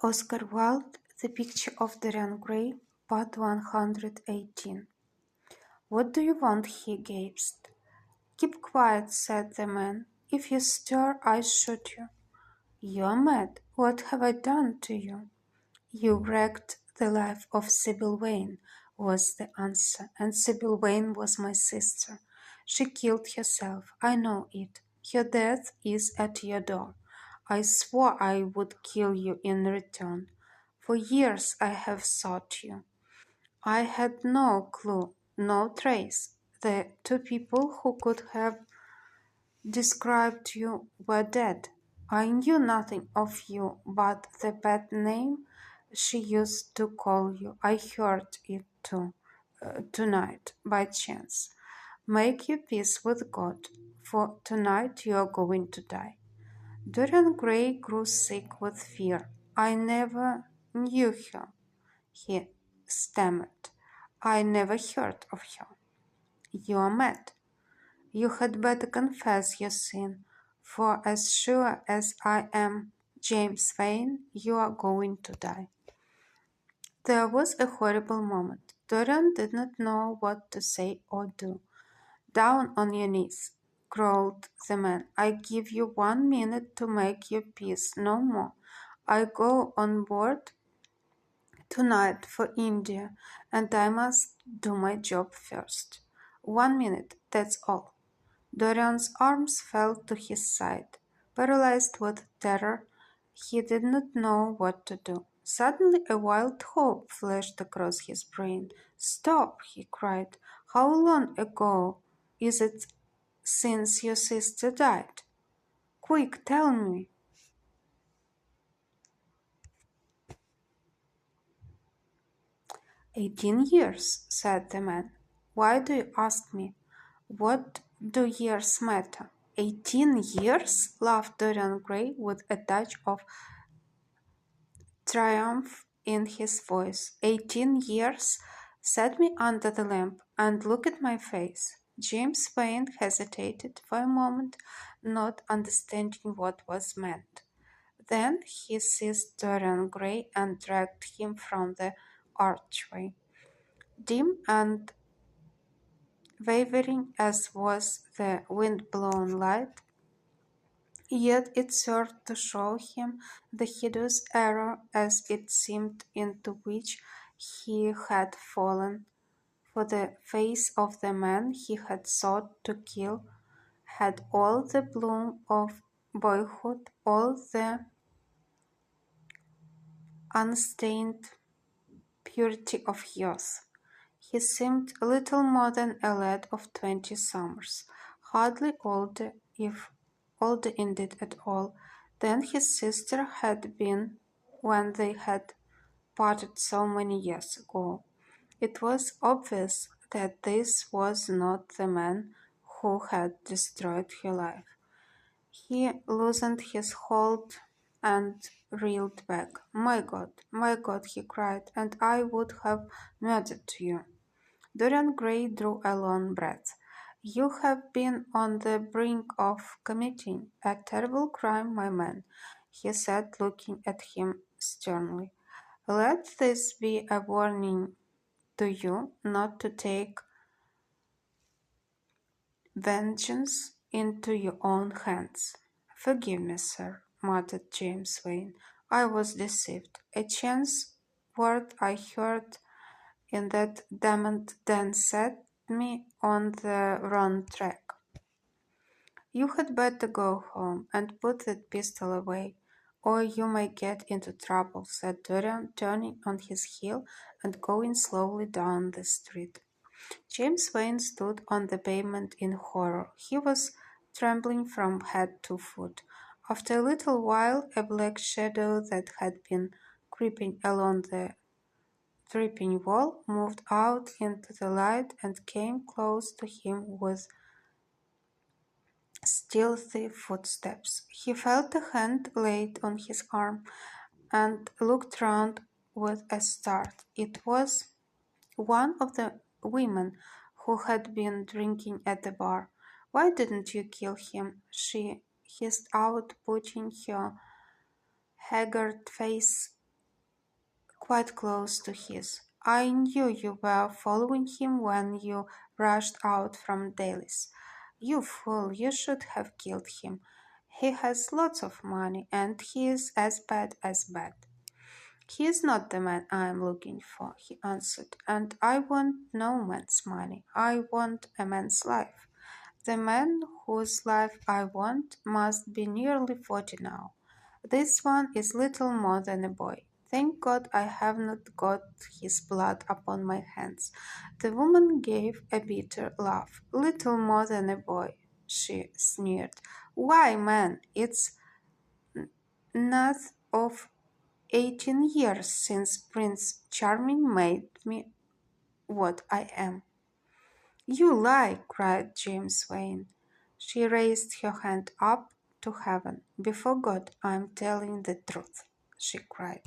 Oscar Wilde, The Picture of Dorian Gray, Part 118. "What do you want?" he gasped. "Keep quiet," said the man. "If you stir, I shoot you." "You're mad. What have I done to you?" "You wrecked the life of Sybil Vane," was the answer, "and Sybil Vane was my sister. She killed herself. I know it. Her death is at your door. I swore I would kill you in return. For years I have sought you. I had no clue, no trace. The two people who could have described you were dead. I knew nothing of you but the bad name she used to call you. I heard it too, tonight, by chance. Make your peace with God, for tonight you are going to die." Dorian Gray grew sick with fear. "I never knew her," he stammered. "I never heard of her." "You are mad. You had better confess your sin, for as sure as I am James Vane, you are going to die." There was a horrible moment. Dorian did not know what to say or do. "Down on your knees," growled the man. "I give you 1 minute to make your peace, no more. I go on board tonight for India, and I must do my job first. 1 minute, that's all." Dorian's arms fell to his side. Paralyzed with terror, he did not know what to do. Suddenly a wild hope flashed across his brain. "Stop!" he cried. "How long ago is it since your sister died? Quick, tell me." 18 years, said the man. "Why do you ask me? What do years matter?" 18 years? Laughed Dorian Gray with a touch of triumph in his voice. 18 years? Set me under the lamp and look at my face. James Vane hesitated for a moment, not understanding what was meant. Then he seized Dorian Gray and dragged him from the archway. Dim and wavering as was the wind-blown light, yet it served to show him the hideous error, as it seemed, into which he had fallen, for the face of the man he had sought to kill had all the bloom of boyhood, all the unstained purity of youth. He seemed little more than a lad of 20 summers, hardly older, if older indeed at all, than his sister had been when they had parted so many years ago. It was obvious that this was not the man who had destroyed her life. He loosened his hold and reeled back. My God," he cried, "and I would have murdered you." Dorian Gray drew a long breath. "You have been on the brink of committing a terrible crime, my man," he said, looking at him sternly. "Let this be a warning to you not to take vengeance into your own hands." "Forgive me, sir," muttered James Vane. "I was deceived. A chance word I heard in that damned den set me on the wrong track." "You had better go home and put that pistol away, or you may get into trouble," said Dorian, turning on his heel and going slowly down the street. James Vane stood on the pavement in horror. He was trembling from head to foot. After a little while, a black shadow that had been creeping along the dripping wall moved out into the light and came close to him with stealthy footsteps. He felt a hand laid on his arm and looked round with a start. It was one of the women who had been drinking at the bar. "Why didn't you kill him?" she hissed out, putting her haggard face quite close to his. I knew you were following him when you rushed out from Daly's. You fool, you should have killed him. He has lots of money, and he is as bad as bad. He is not the man I am looking for, he answered, and I want no man's money. I want a man's life. The man whose life I want must be nearly 40 now. This one is little more than a boy. Thank God I have not got his blood upon my hands. The woman gave a bitter laugh. Little more than a boy, she sneered. Why, man, it's not of 18 years since Prince Charming made me what I am. You lie, cried James Vane. She raised her hand up to heaven. Before God, I am telling the truth, she cried.